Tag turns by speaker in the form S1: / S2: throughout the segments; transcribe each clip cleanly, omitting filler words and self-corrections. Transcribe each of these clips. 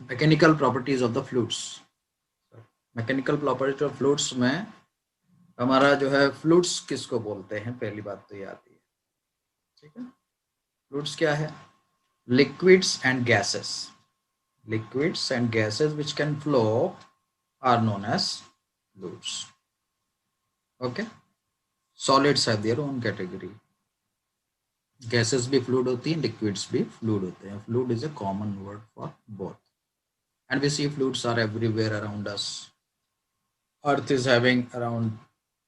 S1: Mechanical properties of the fluids. Mechanical properties of fluids में हमारा जो है फ्लूइड्स किसको बोलते हैं, पहली बात तो ये आती है। ठीक है, फ्लूइड्स क्या है? Liquids and gases. Liquids and gases which can flow are known as fluids. Okay. Solids have their own category. Gases भी fluid होती हैं, liquids भी fluid होते हैं. Fluid is a common word for both. And we see fluids are everywhere around us. Earth is having around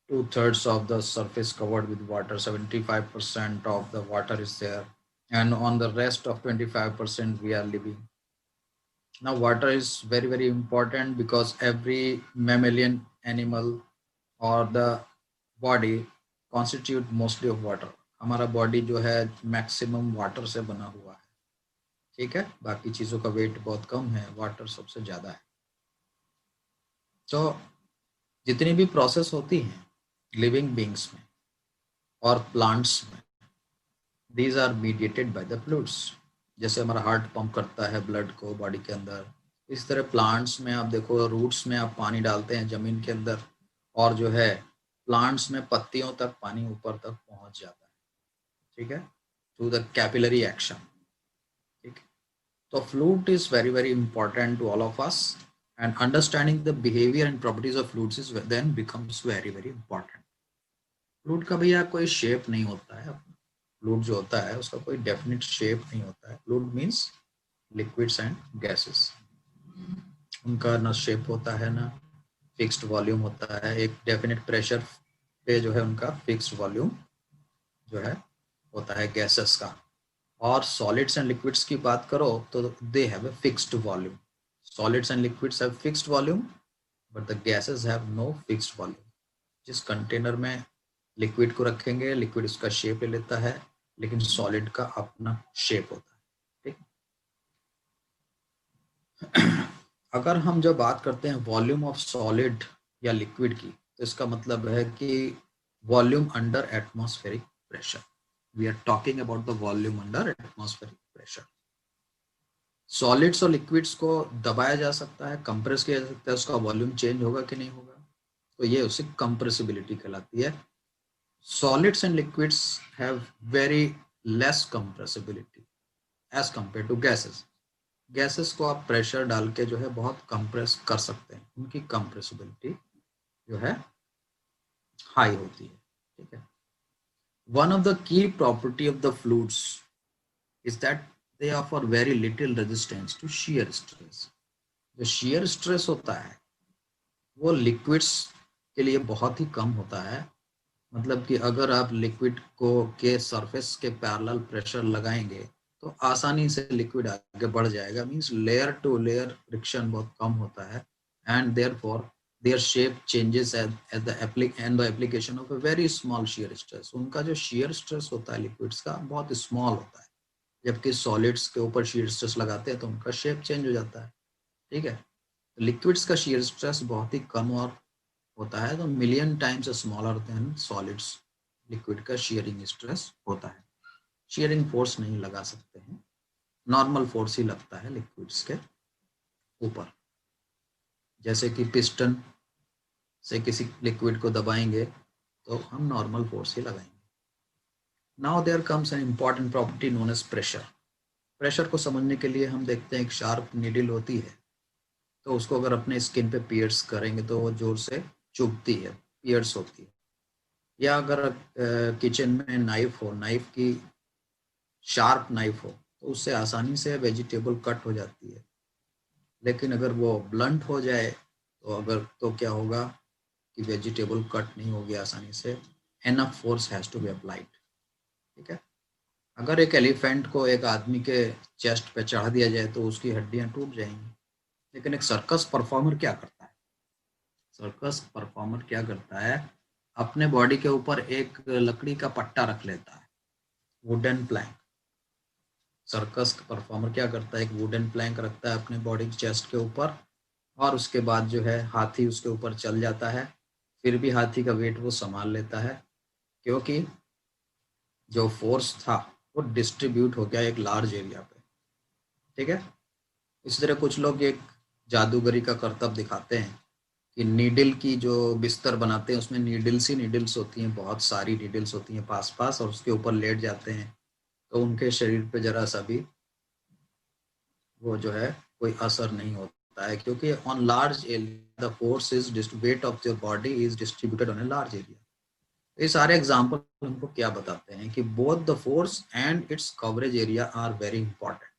S1: 2/3 of the surface covered with water. 75% of the water is there, and on the rest of 25% we are living. Now water is very very important because every mammalian animal or the body constitute mostly of water. हमारा body जो है maximum water से बना हुआ है। ठीक है, बाकी चीज़ों का वेट बहुत कम है, वाटर सबसे ज़्यादा है। तो जितनी भी प्रोसेस होती हैं लिविंग बींग्स में और प्लांट्स में, these are mediated by the fluids. जैसे हमारा हार्ट पंप करता है ब्लड को बॉडी के अंदर, इस तरह प्लांट्स में आप देखो, रूट्स में आप पानी डालते हैं ज़मीन के अंदर, और जो है प्लांट्स में पत्तियों तक पानी ऊपर तक पहुंच जाता है। ठीक है, थ्रू द कैपिलरी एक्शन। ठीक है, तो fluid is very very important to all of us, and understanding the behaviour and properties of fluids is then becomes very very important. Fluid का भैया कोई शेप नहीं होता है। फ्लूइड जो होता है उसका कोई डेफिनेट शेप नहीं होता है। Fluid means liquids and gases, उनका ना शेप होता है ना फिक्स्ड वॉल्यूम होता है। एक डेफिनेट प्रेशर पे जो है उनका फिक्स्ड वॉल्यूम जो है होता है गैसेस का। और सॉलिड्स एंड लिक्विड्स की बात करो तो they have a fixed volume. Solids and liquids have fixed volume, but the gases have no fixed volume. जिस कंटेनर में लिक्विड को रखेंगे, लिक्विड उसका शेप ले लेता है, लेकिन सॉलिड का अपना शेप होता है। ठीक, अगर हम जब बात करते हैं वॉल्यूम ऑफ सॉलिड या लिक्विड की, तो इसका मतलब है कि volume under atmospheric pressure. We are talking about the volume under atmospheric pressure. Solids और लिक्विड्स को दबाया जा सकता है, कंप्रेस किया जा सकता है, उसका वॉल्यूम चेंज होगा कि नहीं होगा, तो ये उसे कंप्रेसिबिलिटी कहलाती है। Solids and liquids have very less compressibility as compare to gases. Gases को आप प्रेशर डाल के जो है बहुत कंप्रेस कर सकते हैं, उनकी कंप्रेसिबिलिटी जो है हाई होती है। ठीक है, one of the key property of the fluids is that they offer very little resistance to shear stress. जो shear stress होता है वो लिक्विड्स के लिए बहुत ही कम होता है। मतलब कि अगर आप लिक्विड को के सरफेस के पैरेलल प्रेशर लगाएंगे तो आसानी से लिक्विड आगे बढ़ जाएगा। Means layer to layer friction बहुत कम होता है, and therefore their shape changes at the application of a very small shear stress। उनका जो shear stress होता है लिक्विड्स का बहुत स्मॉल होता है, जबकि सॉलिड्स के ऊपर shear stress लगाते हैं तो उनका शेप चेंज हो जाता है। ठीक है, लिक्विड्स का shear stress बहुत ही कम और होता है, तो million times smaller than solids liquid का shearing stress होता है। shearing फोर्स नहीं लगा सकते हैं, नॉर्मल फोर्स ही लगता है लिक्विड्स के ऊपर। जैसे कि पिस्टन से किसी लिक्विड को दबाएंगे तो हम नॉर्मल फोर्स ही लगाएंगे। Now there comes an important property known as pressure. Pressure को समझने के लिए हम देखते हैं एक शार्प नीडल होती है, तो उसको अगर अपने स्किन पे पियर्स करेंगे तो वो जोर से चुभती है, पियर्स होती है। या अगर किचन में नाइफ हो, नाइफ की शार्प नाइफ हो, तो उससे आसानी से वेजिटेबल कट हो जाती है। लेकिन अगर वो ब्लंट हो जाए तो क्या होगा कि वेजिटेबल कट नहीं होगी आसानी से। Enough force has to be applied. ठीक है, अगर एक एलिफेंट को एक आदमी के चेस्ट पे चढ़ा दिया जाए तो उसकी हड्डियां टूट जाएंगी। लेकिन एक सर्कस परफॉर्मर क्या करता है? सर्कस परफॉर्मर क्या करता है, अपने बॉडी के ऊपर एक लकड़ी का पट्टा रख लेता है, वुडन प्लैंक। सर्कस परफॉर्मर क्या करता है, एक वुडन प्लैंक रखता है अपने बॉडी चेस्ट के ऊपर, और उसके बाद जो है हाथी उसके ऊपर चल जाता है, फिर भी हाथी का वेट वो संभाल लेता है, क्योंकि जो फोर्स था वो डिस्ट्रीब्यूट हो गया एक लार्ज एरिया पे। ठीक है, इस तरह कुछ लोग एक जादूगरी का करतब दिखाते हैं कि नीडल की जो बिस्तर बनाते हैं उसमें नीडल्स ही नीडल्स होती हैं, बहुत सारी नीडल्स होती हैं पास पास, और उसके ऊपर लेट जाते हैं तो उनके शरीर पे जरा सा भी वो जो है कोई असर नहीं होता है, क्योंकि on large area the force is weight of your body is distributed on a large area. ये सारे एग्जाम्पल हमको क्या बताते हैं कि both the force and its coverage area are very important.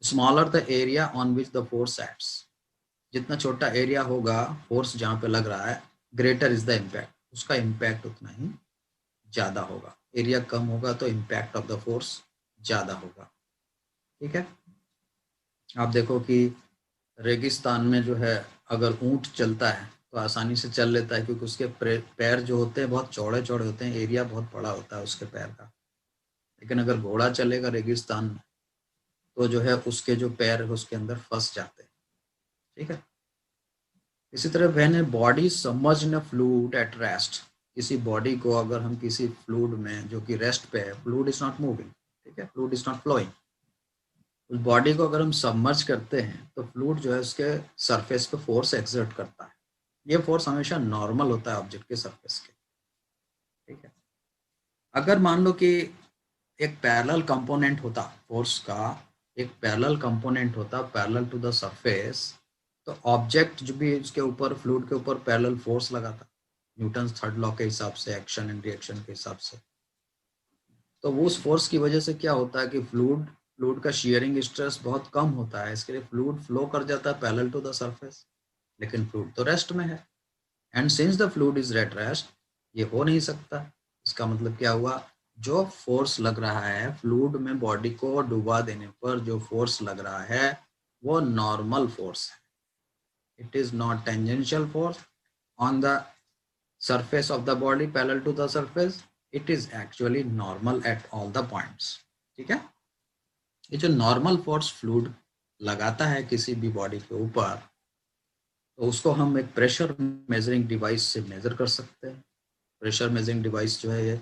S1: Smaller the area on which the force acts, जितना छोटा area होगा फोर्स जहाँ पे लग रहा है, ग्रेटर इज द इम्पैक्ट, उसका इम्पैक्ट उतना ही ज़्यादा होगा। एरिया कम होगा तो इम्पैक्ट ऑफ द फोर्स ज़्यादा होगा। ठीक है, आप देखो कि रेगिस्तान में जो है अगर ऊंट चलता है तो आसानी से चल लेता है, क्योंकि उसके पैर जो होते हैं बहुत चौड़े चौड़े होते हैं, एरिया बहुत बड़ा होता है उसके पैर का। लेकिन अगर घोड़ा चलेगा रेगिस्तान में तो जो है उसके जो पैर है उसके अंदर फंस जाते हैं। ठीक है, इसी तरह when a body submerged in a fluid at rest, किसी बॉडी को अगर हम किसी फ्लूइड में जो कि रेस्ट पे है, फ्लूइड इज नॉट मूविंग, ठीक है, फ्लूइड इज नॉट फ्लोइंग, उस बॉडी को अगर हम सबमर्ज करते हैं तो फ्लूइड जो है उसके सरफेस पे फोर्स एक्सर्ट करता है। ये फोर्स हमेशा नॉर्मल होता है ऑब्जेक्ट के सरफेस के। ठीक है, अगर मान लो कि एक पैरेलल कंपोनेंट होता फोर्स का, एक पैरेलल कंपोनेंट होता पैरेलल टू द सरफेस, तो ऑब्जेक्ट जो भी इसके ऊपर फ्लूइड के ऊपर पैरेलल फोर्स लगाता न्यूटन थर्ड लॉ के हिसाब से, एक्शन एंड रिएक्शन के हिसाब से। तो वो उस फोर्स की वजह से क्या होता है कि फ्लूइड फ्लूइड का शियरिंग स्ट्रेस बहुत कम होता है, इसके लिए फ्लूइड फ्लो कर जाता है पैरेलल टू द सरफेस। लेकिन फ्लूइड तो रेस्ट में है, and since the fluid is at rest, ये हो नहीं सकता। इसका मतलब क्या हुआ, जो फोर्स लग रहा है फ्लूइड में बॉडी को डुबा देने पर जो फोर्स लग रहा है वो नॉर्मल फोर्स है। It is not tangential force on the surface of the body parallel to the surface, it is actually normal at all the points। ठीक है, ये जो नॉर्मल फोर्स फ्लूइड लगाता है किसी भी बॉडी के ऊपर, तो उसको हम एक प्रेशर मेजरिंग डिवाइस से मेजर कर सकते हैं। प्रेशर मेजरिंग डिवाइस जो है ये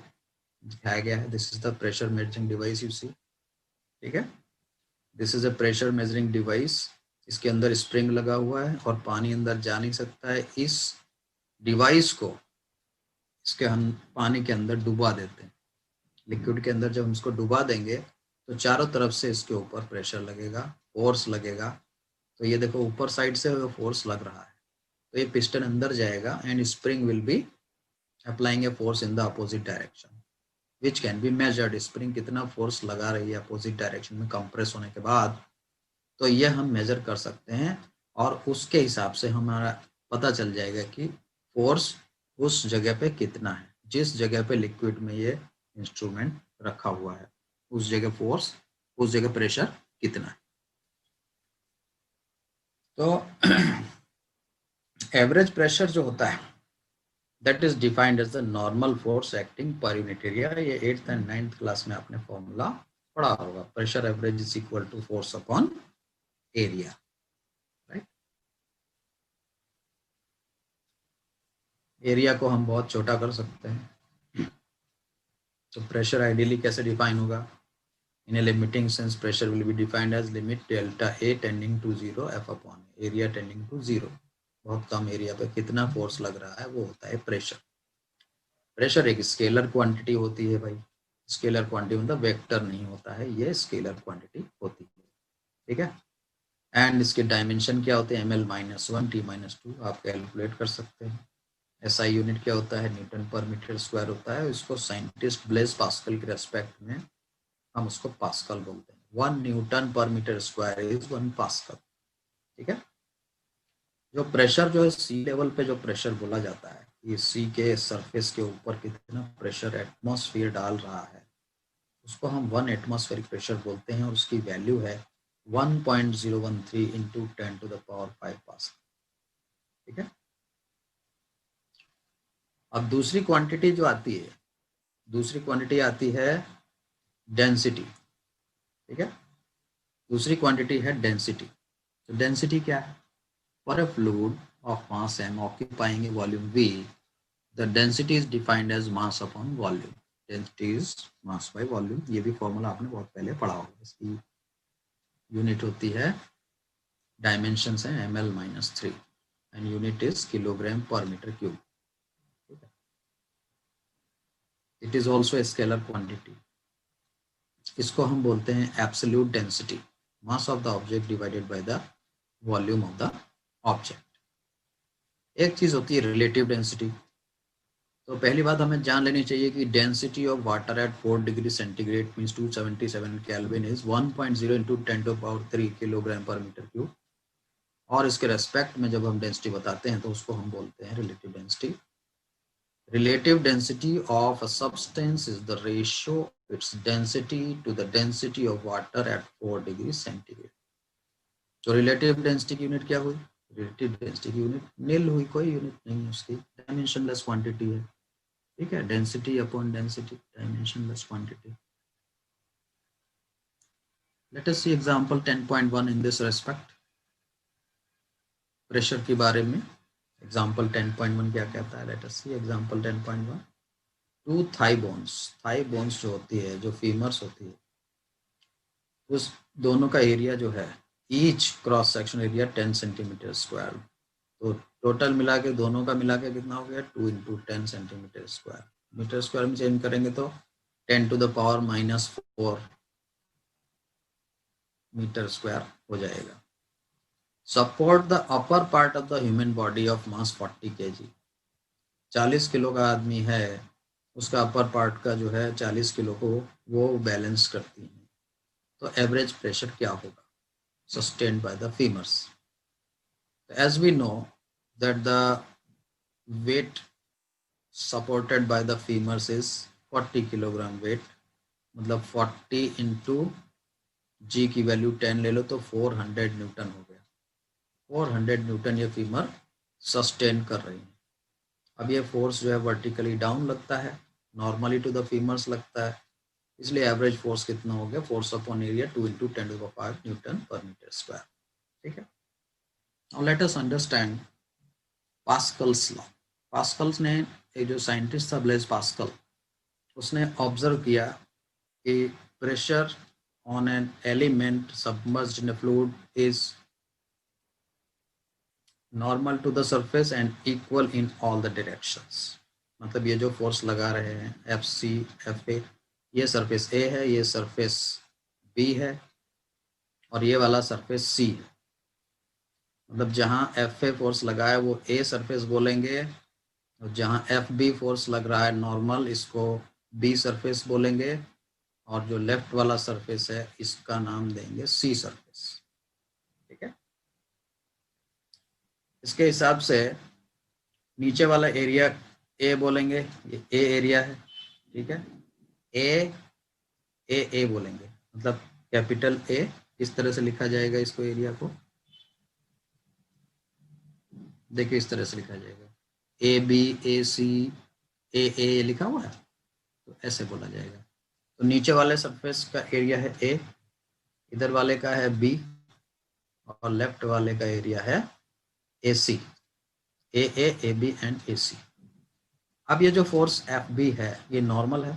S1: दिखाया गया है, this is the pressure measuring device you see. ठीक है, this is a pressure measuring device, इसके अंदर स्प्रिंग लगा हुआ है और पानी अंदर जा नहीं सकता है। इस डिवाइस को इसके हम पानी के अंदर डुबा देते हैं। लिक्विड के अंदर जब हम इसको डुबा देंगे तो चारों तरफ से इसके ऊपर प्रेशर लगेगा, फोर्स लगेगा। तो ये देखो ऊपर साइड से फोर्स लग रहा है, तो ये पिस्टन अंदर जाएगा and spring will be applying a force in the opposite direction which can be measured. Spring कितना फोर्स लगा रही है अपोजिट डायरेक्शन में कंप्रेस होने के बाद, तो ये हम मेजर कर सकते हैं और उसके हिसाब से हमारा पता चल जाएगा कि फोर्स उस जगह पे कितना है, जिस जगह पे लिक्विड में ये इंस्ट्रूमेंट रखा हुआ है उस जगह फोर्स, उस जगह प्रेशर कितना है। तो एवरेज प्रेशर जो होता है that is defined as the normal force acting per unit area. ये 8th एंड 9th क्लास में आपने फॉर्मूला पढ़ा होगा, pressure average is equal to force upon area, right. Area को हम बहुत छोटा कर सकते हैं, तो प्रेशर आइडियली कैसे डिफाइन होगा, in a limiting sense pressure will be defined as limit delta A tending to zero F upon area tending to zero. बहुत कम एरिया पे कितना फोर्स लग रहा है वो होता है प्रेशर। प्रेशर एक स्केलर क्वांटिटी होती है भाई, स्केलर क्वांटिटी मतलब वेक्टर नहीं होता है, ये स्केलर क्वांटिटी होती है। ठीक है, एंड इसके डायमेंशन क्या होते हैं, ml-1 t-2 आप कैलकुलेट कर सकते हैं। एसआई यूनिट क्या होता है, न्यूटन पर मीटर स्क्वायर होता है। इसको साइंटिस्ट ब्लेज पास्कल के रेस्पेक्ट में हम उसको पास्कल बोलते हैं। 1 Newton per metre square is 1 pascal. ठीक है, जो प्रेशर जो है सी लेवल पे जो प्रेशर बोला जाता है, ये सी के सरफेस के ऊपर कितना प्रेशर एटमॉस्फेयर डाल रहा है उसको हम 1 एटमॉस्फेरिक प्रेशर बोलते हैं और उसकी वैल्यू है 1.013 इंटू 10⁵ पास्कल। ठीक है, अब दूसरी क्वांटिटी जो आती है, दूसरी क्वांटिटी आती है डेंसिटी। ठीक है, दूसरी क्वांटिटी है डेंसिटी। तो डेंसिटी क्या है, for a fluid of mass m occupying a volume v, the density is defined as mass upon volume. Density is mass by volume, ये भी फॉर्मूला आपने बहुत पहले पढ़ा होगा। इसकी यूनिट होती है डायमेंशंस हैं ml-3 and unit is kilogram per metre cube. It is also a scalar quantity. इसको हम बोलते हैं absolute density, mass of the object divided by the volume of the object. एक चीज होती है रिलेटिव डेंसिटी. तो पहली बात हमें जान लेनी चाहिए कि density of water at 4 degree centigrade means 277 kelvin is 1.0 into 10⁻³ kilogram per metre cube. और इसके रेस्पेक्ट में जब हम डेंसिटी बताते हैं तो उसको हम बोलते हैं relative density. Relative density of a substance is the ratio of its density to the density of water at 4 degrees centigrade. तो रिलेटिव डेंसिटी की यूनिट क्या हुई? रिलेटिव डेंसिटी की यूनिट नील हुई, कोई यूनिट नहीं है उसकी, डायमेंशनलेस क्वांटिटी है. ठीक है, density upon density, dimensionless quantity. Let us see example 10.1 in this respect. Pressure के बारे में एग्जांपल 10.1 क्या कहता है? Let us see example 10.1. Two thigh bones जो होती है, जो फीमर्स होती है, उस दोनों का एरिया जो है, each cross section area 10 centimetre square. तो टोटल मिला के दोनों का मिला के कितना हो गया? 2 into 10 centimetre square. Metre square में चेंज करेंगे तो 10⁻⁻4 मीटर स्क्वायर हो जाएगा. Support the upper part of the human body of mass 40 kg. 40 kilo का आदमी है, उसका अपर पार्ट का जो है 40 किलो को वो बैलेंस करती है. तो एवरेज प्रेशर क्या होगा? Sustained by the femurs. As we know that the weight supported by the femurs is 40 kilogram weight. मतलब 40 इंटू जी की वैल्यू 10 ले लो तो 400 न्यूटन हो गया. 400 न्यूटन ये फीमर सस्टेन कर रही है. अब ये फोर्स जो है वर्टिकली डाउन लगता है, नॉर्मली टू द फीमर्स लगता है, इसलिए एवरेज फोर्स कितना हो गया? Force upon area 2 into 10⁵ newton per metre square. ठीक है. Now let us understand Pascal's law. Pascal's ने, एक जो साइंटिस्ट था ब्लेज पास्कल, उसने ऑब्जर्व किया कि pressure on an element submerged in a fluid is normal to the surface and equal in all the directions. मतलब ये जो फोर्स लगा रहे हैं एफ सी एफ ए, ये सरफेस ए है, ये सरफेस बी है, और ये वाला सरफेस सी है. मतलब जहाँ एफ ए फोर्स लगा है वो ए सरफेस बोलेंगे, और जहाँ एफ बी फोर्स लग रहा है नॉर्मल, इसको बी सरफेस बोलेंगे, और जो लेफ्ट वाला सरफेस है इसका नाम देंगे सी सरफेस. ठीक है. इसके हिसाब से नीचे वाला एरिया ए बोलेंगे, ये ए एरिया है. ठीक है. ए ए ए बोलेंगे, मतलब कैपिटल ए. इस तरह से लिखा जाएगा इसको, एरिया को देखिए इस तरह से लिखा जाएगा, ए बी ए सी ए ए लिखा हुआ है, तो ऐसे बोला जाएगा. तो नीचे वाले सरफेस का एरिया है ए, इधर वाले का है बी, और लेफ्ट वाले का एरिया है ए सी. ए बी एंड ए सी. अब ये जो फोर्स एफ बी है ये नॉर्मल है.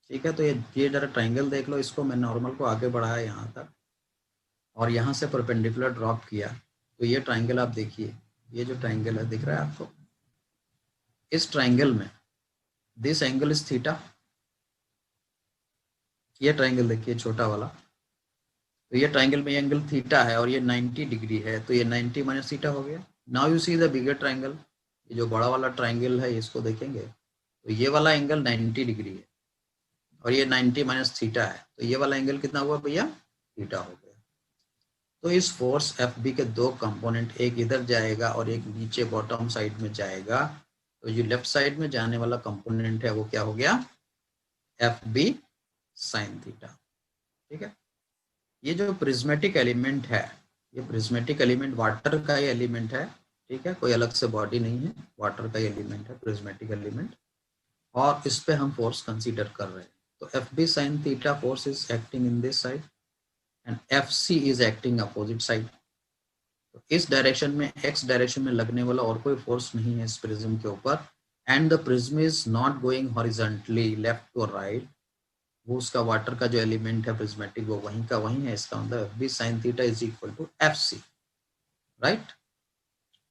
S1: ठीक है. तो ये जरा ट्राइंगल देख लो, इसको मैं नॉर्मल को आगे बढ़ाया यहाँ तक, और यहाँ से परपेंडिकुलर ड्रॉप किया. तो ये ट्राइंगल आप देखिए, ये जो ट्राइंगल है दिख रहा है आपको, इस ट्राइंगल में दिस एंगल इज थीटा. ये ट्राइंगल देखिए छोटा वाला, तो ये ट्राइंगल में एंगल थीटा है और ये 90 डिग्री है, तो ये 90 माइनस थीटा हो गया. Now you see the bigger triangle. ये जो बड़ा वाला ट्राइंगल है इसको देखेंगे तो ये वाला एंगल 90 डिग्री है और ये 90 माइनस थीटा है, तो ये वाला एंगल कितना हुआ भैया? थीटा हो गया. तो इस फोर्स एफ बी के दो कंपोनेंट, एक इधर जाएगा और एक नीचे बॉटम साइड में जाएगा. तो जो लेफ्ट साइड में जाने वाला कंपोनेंट है वो क्या हो गया? F B sine theta. ठीक है. ये जो प्रिज्मेटिक एलिमेंट है, ये प्रिज्मेटिक एलिमेंट वाटर का ही एलिमेंट है. ठीक है. कोई अलग से बॉडी नहीं है, वाटर का ही एलिमेंट है प्रिज्मेटिक एलिमेंट, और इस पे हम फोर्स कंसीडर कर रहे हैं. तो F B sine theta force is acting in this side and F C is acting opposite side. तो इस डायरेक्शन में, एक्स डायरेक्शन में लगने वाला और कोई फोर्स नहीं है इस प्रिज्म के ऊपर, and the prism is not going horizontally left to right. वो उसका वाटर का जो एलिमेंट है प्रिज्मेटिक वो वहीं का वहीं है. इसका मतलब F B sine theta is equal to F C. Right.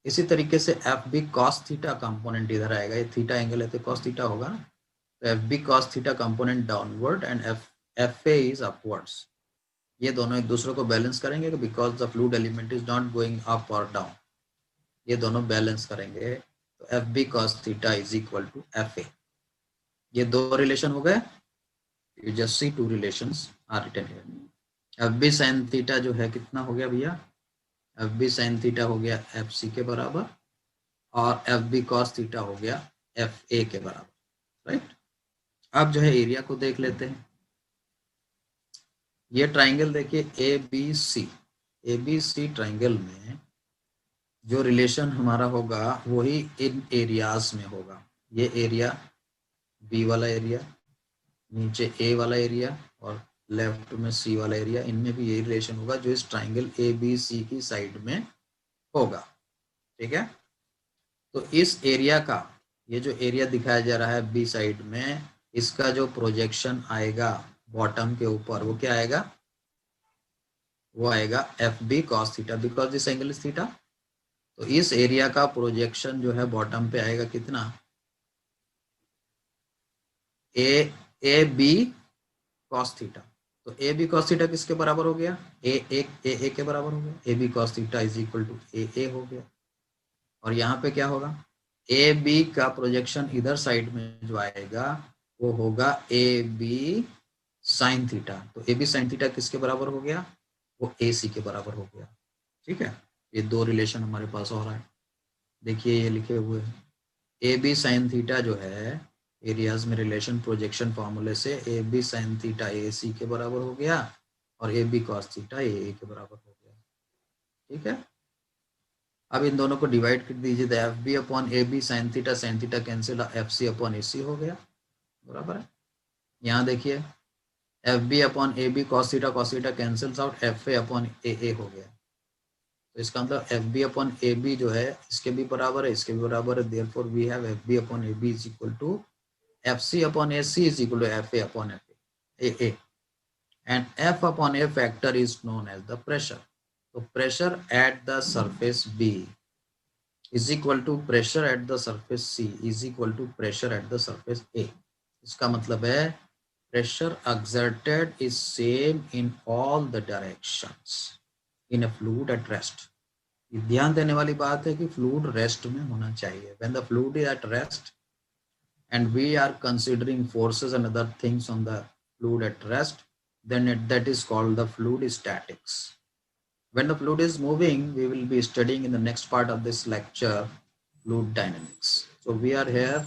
S1: इसी तरीके से F B cos theta component इधर आएगा, ये थीटा एंगल है तो कॉस थीटा होगा ना, तो F B cos theta component downward and F A is upwards. ये दोनों एक दूसरे को बैलेंस करेंगे because the fluid element is not going up और डाउन, ये दोनों बैलेंस करेंगे, तो F B cos theta is equal to F A. ये दो रिलेशन हो गए, you just see two relations are written here. F B sine theta जो है कितना हो गया भैया, एफ बी साइन थीटा हो गया एफ सी के बराबर, और एफ बी कॉस थीटा हो गया एफ ए के बराबर, राइट। अब जो है एरिया को देख लेते हैं। ये ट्राइंगल देखिए ए बी सी ट्राइंगल में जो रिलेशन हमारा होगा वही इन एरियाज में होगा। ये एरिया बी वाला एरिया, नीचे ए वाला एरिया, और लेफ्ट में सी वाला एरिया, इनमें भी यही रिलेशन होगा जो इस ट्राइंगल ए बी सी की साइड में होगा। ठीक है, तो इस एरिया का, ये जो एरिया दिखाया जा रहा है बी साइड में, इसका जो प्रोजेक्शन आएगा बॉटम के ऊपर वो क्या आएगा, वो आएगा F B cos theta, because this angle is theta. तो इस एरिया का प्रोजेक्शन जो है बॉटम पे आएगा कितना, ए बी कॉस थीटा। तो ए बी कॉस थीटा किसके बराबर हो गया, ए के बराबर हो गया, A B cos theta is equal to A हो गया। और यहाँ पे क्या होगा, ए बी का प्रोजेक्शन इधर साइड में जो आएगा वो होगा ए बी साइन थीटा। तो ए बी साइन थीटा किसके बराबर हो गया, वो ए सी के बराबर हो गया। ठीक है, ये दो रिलेशन हमारे पास हो रहा है। देखिए ये लिखे हुए हैं, ए बी साइन थीटा जो है एरियाज में रिलेशन प्रोजेक्शन फॉर्मूले से ए बी साइन थीटा ए सी के बराबर हो गया, और ए बी कॉस थीटा ए के बराबर हो गया। ठीक है, अब इन दोनों को डिवाइड कर दीजिए, तो F B upon A B sine theta cancel, F C upon A C हो गया, बराबर है। यहाँ देखिए F B upon A B cos theta cancels out, F A upon A हो गया। तो इसका मतलब F B upon A B जो है इसके भी बराबर है, इसके भी बराबर है, therefore we have F B upon A B is equal to F C upon A C is equal to F A upon F A, and F upon A factor is known as the pressure. तो pressure at the surface B is equal to pressure at the surface C is equal to pressure at the surface A। इसका मतलब है pressure exerted is same in all the directions in a fluid at rest। ध्यान देने वाली बात है कि fluid rest में होना चाहिए। When the fluid is at rest and we are considering forces and other things on the fluid at rest, then that is called the fluid statics। When the fluid is moving, we will be studying in the next part of this lecture fluid dynamics। So we are here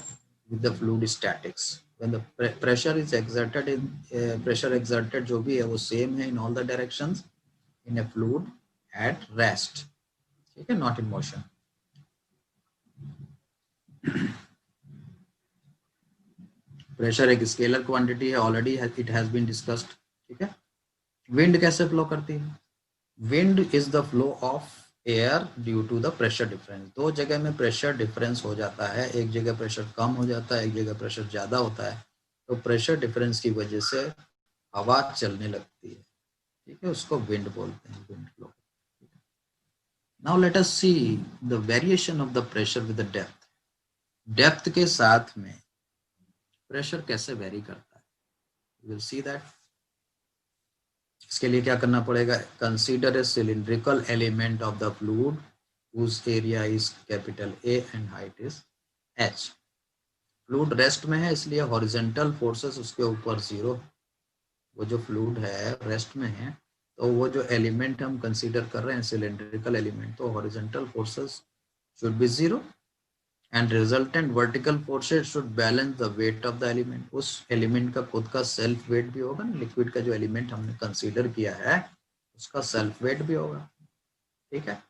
S1: with the fluid statics। When the pressure is exerted in pressure exerted जो भी है वो same है in all the directions in a fluid at rest, ठीक है, not in motion। Pressure एक scalar quantity है, already it has been discussed. ठीक है, विंड कैसे फ्लो करती है, wind is the flow of air due to the pressure difference. दो जगह में प्रेशर डिफरेंस हो जाता है, एक जगह प्रेशर कम हो जाता है, एक जगह प्रेशर ज़्यादा होता है, तो प्रेशर डिफरेंस की वजह से हवा चलने लगती है। ठीक है, उसको विंड बोलते हैं, wind flow. Now let us see the variation of the pressure with the depth. Depth के साथ में प्रेशर कैसे वेरी करता है, यू विल सी दैट। इसके लिए क्या करना पड़ेगा, consider a cylindrical element of the fluid whose area is capital A and height is h। Fluid rest में है इसलिए हॉरिजॉन्टल फोर्सेस उसके ऊपर जीरो। वो जो फ्लूइड है रेस्ट में है, तो वो जो एलिमेंट हम कंसीडर कर रहे हैं सिलिंड्रिकल एलिमेंट, तो horizontal forces should be zero and resultant vertical forces should balance the weight of the element. उस एलिमेंट का खुद का सेल्फ वेट भी होगा ना, लिक्विड का जो एलिमेंट हमने कंसीडर किया है उसका सेल्फ वेट भी होगा। ठीक है,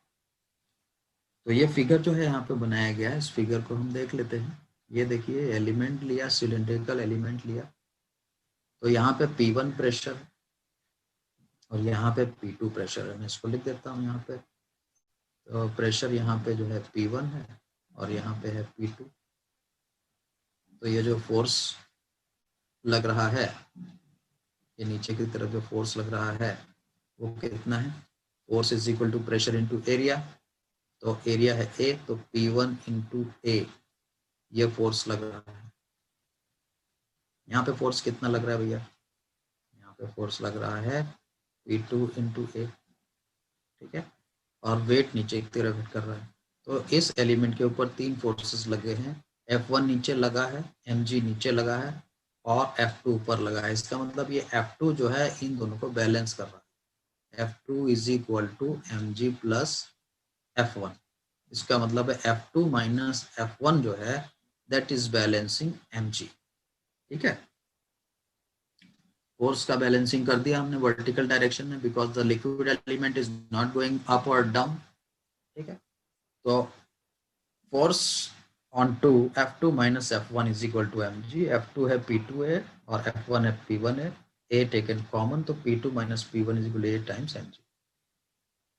S1: तो ये फिगर जो है यहाँ पे बनाया गया है, इस फिगर को हम देख लेते हैं। ये देखिए एलिमेंट लिया, सिलिंड्रिकल एलिमेंट लिया, तो यहाँ पे P1 प्रेशर और यहाँ पे P2 प्रेशर है। मैं इसको लिख देता हूँ यहाँ पे। तो प्रेशर यहाँ पे जो है P1 है और यहाँ पे है P2। तो ये जो फोर्स लग रहा है, ये नीचे की तरफ जो फोर्स लग रहा है वो कितना है, force is equal to pressure into area. तो एरिया है ए, तो P1 इंटू ए, ये फोर्स लग रहा है। यहाँ पे फोर्स कितना लग रहा है भैया? यहाँ पे फोर्स लग रहा है P2 इंटू ए, ठीक है, और वेट नीचे की तरफ हिट कर रहा है। तो इस एलिमेंट के ऊपर 3 फोर्सेस लगे हैं, F1 नीचे लगा है, mg नीचे लगा है और F2 ऊपर लगा है। इसका मतलब ये F2 जो है इन दोनों को बैलेंस कर रहा है। F2 is equal to mg plus F1। इसका मतलब है F2 माइनस F1 जो है दैट इज बैलेंसिंग mg, ठीक है। फोर्स का बैलेंसिंग कर दिया हमने वर्टिकल डायरेक्शन में, because the liquid element is not going up और डाउन, ठीक है। तो force on two F2 minus F1 is equal to mg। F2 है P2 है और F1 है P1 है, a टेकन कॉमन, तो P2 minus P1 is equal to a times mg।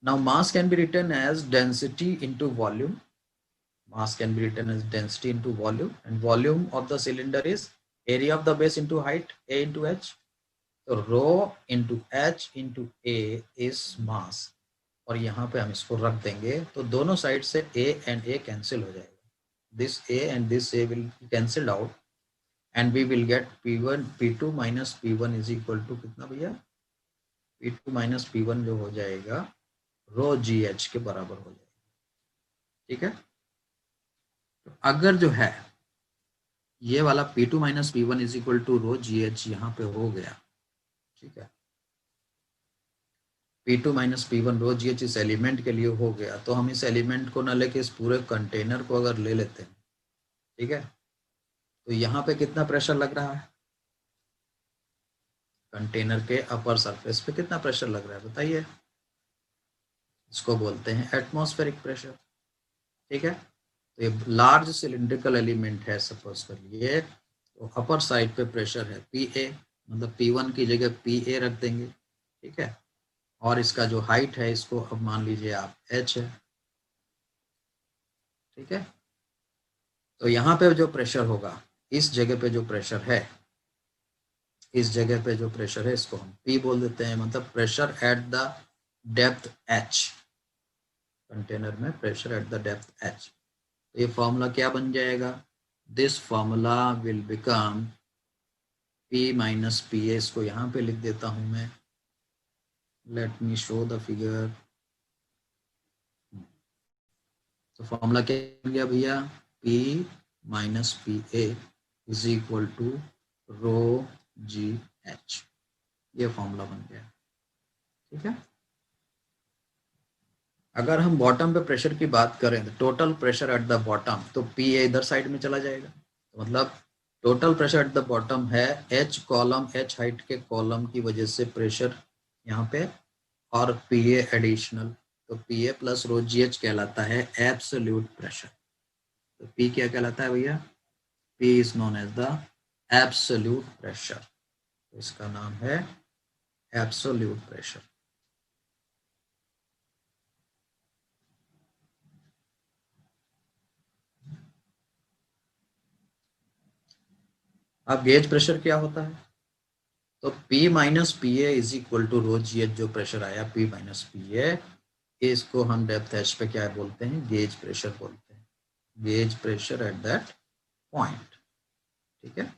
S1: Now mass can be written as density into volume. Mass can be written as density into volume, and volume of the cylinder is area of the base into height, A into H. तो rho into H into A is mass, और यहाँ पे हम इसको रख देंगे तो दोनों साइड से A and A कैंसिल हो जाएगा। This A and this A will be cancelled out and we will get P1 P2 minus P1 is equal to कितना भैया? P2 minus P1 जो हो जाएगा rho GH के बराबर हो जाएगा, ठीक है। तो अगर जो है ये वाला P2 minus P1 is equal to rho GH यहाँ पे हो गया, ठीक है। P2 minus P1 rho GH इस एलिमेंट के लिए हो गया, तो हम इस एलिमेंट को ना लेके इस पूरे कंटेनर को अगर ले लेते हैं, ठीक है, तो यहाँ पे कितना प्रेशर लग रहा है? कंटेनर के अपर सरफेस पे कितना प्रेशर लग रहा है बताइए? इसको बोलते हैं एटमॉस्फेरिक प्रेशर, ठीक है। तो ये लार्ज सिलिंड्रिकल एलिमेंट है सपोज करिए, तो अपर साइड पे प्रेशर है PA, मतलब P1 की जगह PA रख देंगे, ठीक है। और इसका जो हाइट है इसको अब मान लीजिए आप h है, ठीक है। तो यहाँ पे जो प्रेशर होगा, इस जगह पे जो प्रेशर है, इस जगह पे जो प्रेशर है इसको हम P बोल देते हैं, मतलब pressure at the depth h, container में pressure at the depth h। तो ये फॉर्मूला क्या बन जाएगा? This formula will become P minus PA। इसको यहाँ पे लिख देता हूँ मैं, let me show the figure. तो फॉर्मूला क्या बन गया भैया? P minus PA is equal to rho GH, ये फॉर्मूला बन गया, ठीक है। अगर हम बॉटम पे प्रेशर की बात करें तो total pressure at the bottom, तो PA इधर साइड में चला जाएगा, तो मतलब total pressure at the bottom है H कॉलम, H हाइट के कॉलम की वजह से प्रेशर यहाँ पे, और PA एडिशनल, तो PA प्लस रो GH कहलाता है एब्सोल्यूट प्रेशर। तो P क्या कहलाता है भैया? P is known as the absolute pressure, तो इसका नाम है एब्सोल्यूट प्रेशर। अब गेज प्रेशर क्या होता है? तो P minus PA is equal to rho GH, जो प्रेशर आया P माइनस PA, इसको हम डेप्थ H पे क्या बोलते हैं? गेज प्रेशर बोलते हैं, gauge pressure at that point, ठीक है।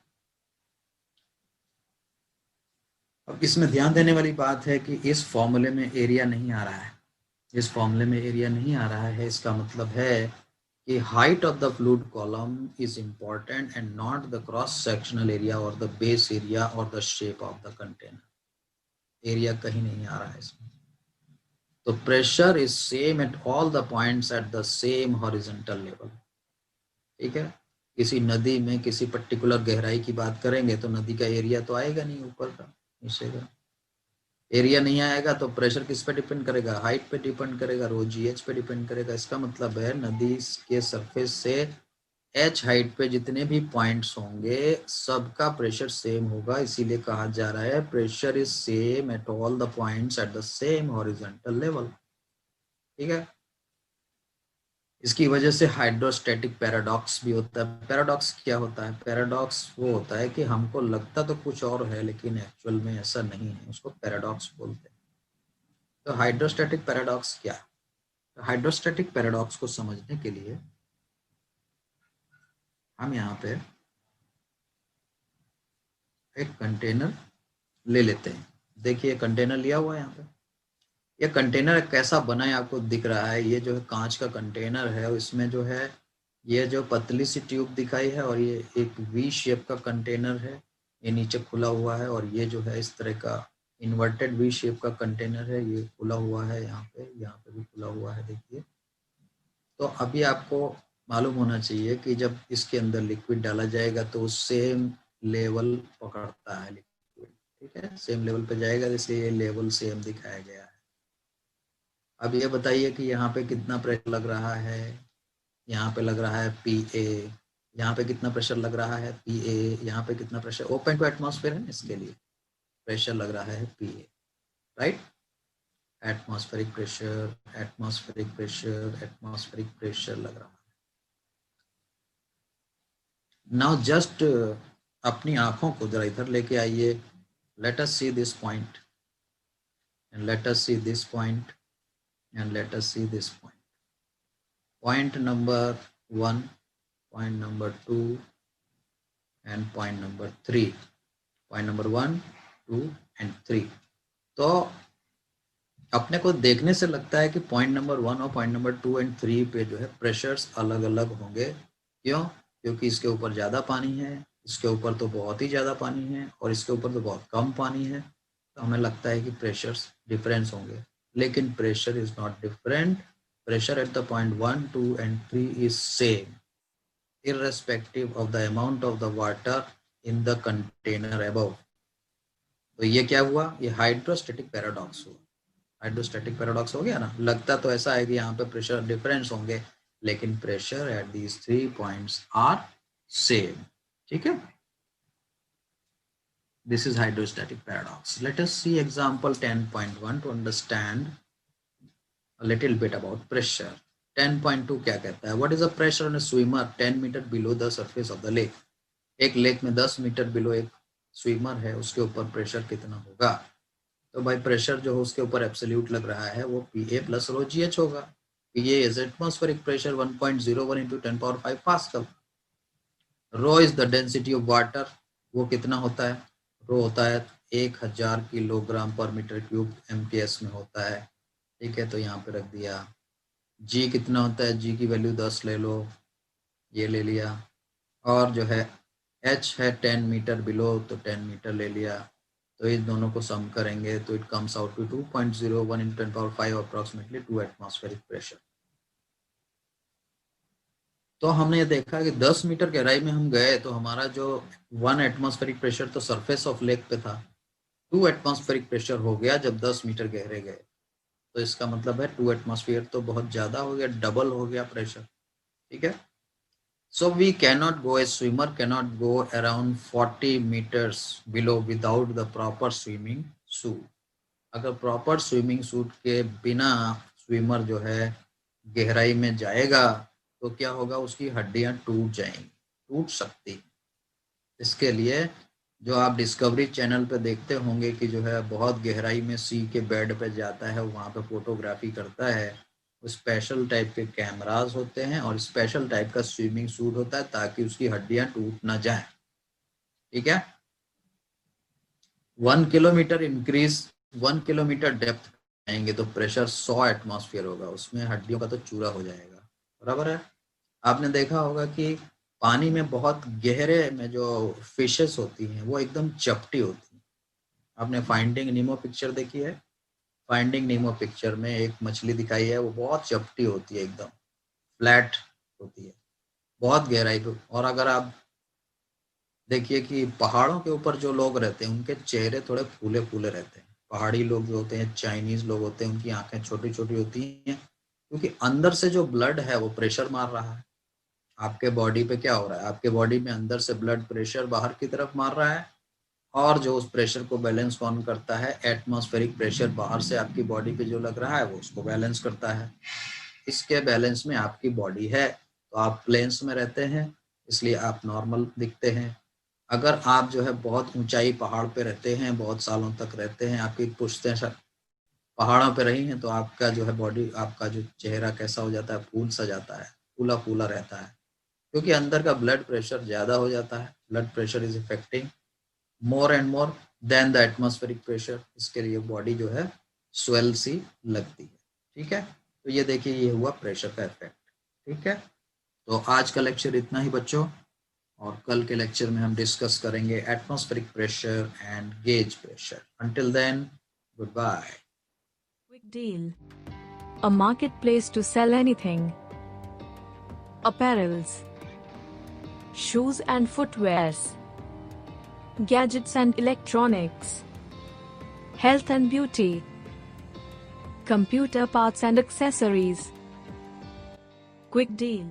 S1: अब इसमें ध्यान देने वाली बात है कि इस फॉर्मूले में एरिया नहीं आ रहा है, इस फॉर्मूले में एरिया नहीं आ रहा है। इसका मतलब है कि height of the fluid column is important and not the cross sectional area और द बेस एरिया और the shape of the container. Area कहीं नहीं आ रहा है इसमें। तो pressure is same at all the points at the same horizontal level, ठीक है। किसी नदी में किसी पर्टिकुलर गहराई की बात करेंगे तो नदी का एरिया तो आएगा नहीं, ऊपर का नीचे का एरिया नहीं आएगा, तो प्रेशर किस पे डिपेंड करेगा? हाइट पे डिपेंड करेगा, रो GH पे डिपेंड करेगा। इसका मतलब है नदी के सरफेस से H हाइट पे जितने भी पॉइंट्स होंगे सबका प्रेशर सेम होगा, इसीलिए कहा जा रहा है pressure is same at all the points at the same horizontal level, ठीक है। इसकी वजह से हाइड्रोस्टैटिक पैराडॉक्स भी होता है। पैराडॉक्स क्या होता है? पैराडॉक्स वो होता है कि हमको लगता तो कुछ और है लेकिन एक्चुअल में ऐसा नहीं है, उसको पैराडॉक्स बोलते हैं। तो हाइड्रोस्टैटिक पैराडॉक्स क्या है? हाइड्रोस्टैटिक पैराडॉक्स को समझने के लिए हम यहाँ पे एक कंटेनर ले लेते हैं। देखिए कंटेनर लिया हुआ है यहाँ पे। ये कंटेनर कैसा बना है आपको दिख रहा है। ये जो है कांच का कंटेनर है और इसमें जो है ये जो पतली सी ट्यूब दिखाई है और ये एक वी शेप का कंटेनर है। ये नीचे खुला हुआ है और ये जो है इस तरह का इन्वर्टेड वी शेप का कंटेनर है। ये खुला हुआ है, यहाँ पे भी खुला हुआ है देखिए। तो अभी आपको मालूम होना चाहिए कि जब इसके अंदर लिक्विड डाला जाएगा तो सेम लेवल पकड़ता है लिक्विड, ठीक है, सेम लेवल पे जाएगा, इसलिए ये लेवल सेम दिखाया गया है। अब ये बताइए कि यहाँ पे कितना प्रेशर लग रहा है। यहाँ पे लग रहा है PA। यहाँ पे कितना प्रेशर लग रहा है PA। यहाँ पे कितना प्रेशर, ओपन टू एटमॉस्फेयर है, इसके लिए प्रेशर लग रहा है PA, right. Atmospheric pressure, atmospheric pressure, atmospheric pressure लग रहा है। नाउ जस्ट अपनी आंखों को जरा इधर लेके आइए। Late us see this point and let us see this point and let us see this point. Point number 1, point number 2 and point number 3। Point number 1, 2 and 3। तो अपने को देखने से लगता है कि पॉइंट नंबर 1 और पॉइंट नंबर 2 एंड 3 पे जो है प्रेशर्स अलग अलग होंगे। क्यों? क्योंकि इसके ऊपर ज़्यादा पानी है, इसके ऊपर तो बहुत ही ज़्यादा पानी है और इसके ऊपर तो बहुत कम पानी है। तो हमें लगता है कि प्रेशर्स डिफरेंस होंगे, लेकिन pressure is not different. Pressure at the point 1, 2 and 3 is same irrespective of the amount of the water in the container above। तो ये क्या हुआ? ये हाइड्रोस्टैटिक पैराडॉक्स हुआ। हाइड्रोस्टैटिक पैराडॉक्स हो गया ना। लगता तो ऐसा है कि यहाँ पे प्रेशर डिफरेंस होंगे, लेकिन pressure at these 3 points are same, ठीक है। This is hydrostatic paradox. Let us see example 10.1 to understand a little bit about pressure। 10.2 क्या कहता है? What is the pressure on a swimmer 10 metre below the surface of the lake। एक lake में 10 metre below एक swimmer है, उसके ऊपर pressure कितना होगा? तो भाई प्रेशर जो है उसके ऊपर एब्सोल्यूट लग रहा है वो PA प्लस रो GH होगा। PA is atmospheric pressure 1.01 into 10⁵ pascal. Rho is the density of water. वो कितना होता है? रो होता है 1000 kilogram per metre cube MKS में होता है, ठीक है। तो यहाँ पे रख दिया। G कितना होता है? G की वैल्यू 10 ले लो, ये ले लिया। और जो है H है 10 मीटर बिलो, तो 10 मीटर ले लिया। तो इस दोनों को सम करेंगे तो it comes out to 2.01 into 10⁵ approximately 2 atmospheric pressure. तो हमने ये देखा कि 10 मीटर गहराई में हम गए तो हमारा जो 1 एटमॉस्फेरिक प्रेशर तो सरफेस ऑफ लेक पे था, 2 एटमॉस्फेरिक प्रेशर हो गया जब 10 मीटर गहरे गए। तो इसका मतलब है 2 एटमॉस्फेयर तो बहुत ज़्यादा हो गया, डबल हो गया प्रेशर, ठीक है। So we cannot go, a swimmer cannot go around 40 meters below without the proper swimming suit। अगर प्रॉपर स्विमिंग सूट के बिना स्विमर जो है गहराई में जाएगा तो क्या होगा? उसकी हड्डियां टूट जाएंगी, टूट सकती। इसके लिए जो आप डिस्कवरी चैनल पे देखते होंगे कि जो है बहुत गहराई में सी के बेड पे जाता है, वहाँ पे फोटोग्राफी करता है, स्पेशल टाइप के कैमरास होते हैं और स्पेशल टाइप का स्विमिंग सूट होता है ताकि उसकी हड्डियां टूट ना जाए, ठीक है। 1 किलोमीटर इंक्रीज, 1 किलोमीटर डेप्थ आएंगे तो प्रेशर 100 एटमॉस्फेयर होगा, उसमें हड्डियों का तो चूरा हो जाएगा, बराबर है। आपने देखा होगा कि पानी में बहुत गहरे में जो फिशेस होती हैं वो एकदम चपटी होती हैं। आपने फाइंडिंग नीमो पिक्चर देखी है? फाइंडिंग नीमो पिक्चर में एक मछली दिखाई है, वो बहुत चपटी होती है, एकदम फ्लैट होती है, बहुत गहराई पे। और अगर आप देखिए कि पहाड़ों के ऊपर जो लोग रहते हैं उनके चेहरे थोड़े फूले फूले रहते हैं। पहाड़ी लोग जो होते हैं, चाइनीज लोग होते हैं, उनकी आंखें छोटी छोटी होती हैं क्योंकि अंदर से जो ब्लड है वो प्रेशर मार रहा है। आपके बॉडी पे क्या हो रहा है? आपके बॉडी में अंदर से ब्लड प्रेशर बाहर की तरफ मार रहा है और जो उस प्रेशर को बैलेंस कौन करता है? एटमॉस्फेरिक प्रेशर बाहर से आपकी बॉडी पे जो लग रहा है वो उसको बैलेंस करता है। इसके बैलेंस में आपकी बॉडी है, तो आप प्लेन्स में रहते हैं इसलिए आप नॉर्मल दिखते हैं। अगर आप जो है बहुत ऊंचाई पहाड़ पे रहते हैं, बहुत सालों तक रहते हैं, आपकी पुश्तें पहाड़ों पे रही हैं तो आपका जो है बॉडी, आपका जो चेहरा कैसा हो जाता है, फूल सा जाता है, फूला फूला रहता है, क्योंकि अंदर का ब्लड प्रेशर ज़्यादा हो जाता है। Blood pressure is effecting more and more than the atmospheric pressure. इसके लिए बॉडी जो है स्वेल सी लगती है। ठीक है, तो ये देखिए ये हुआ प्रेशर का इफेक्ट। ठीक है, तो आज का लेक्चर इतना ही बच्चों, और कल के लेक्चर में हम डिस्कस करेंगे atmospheric pressure and gauge pressure. Until then, goodbye.
S2: Quick Deal, a marketplace to sell anything. Apparels, shoes and footwears, gadgets and electronics, health and beauty, computer parts and accessories. Quick Deal.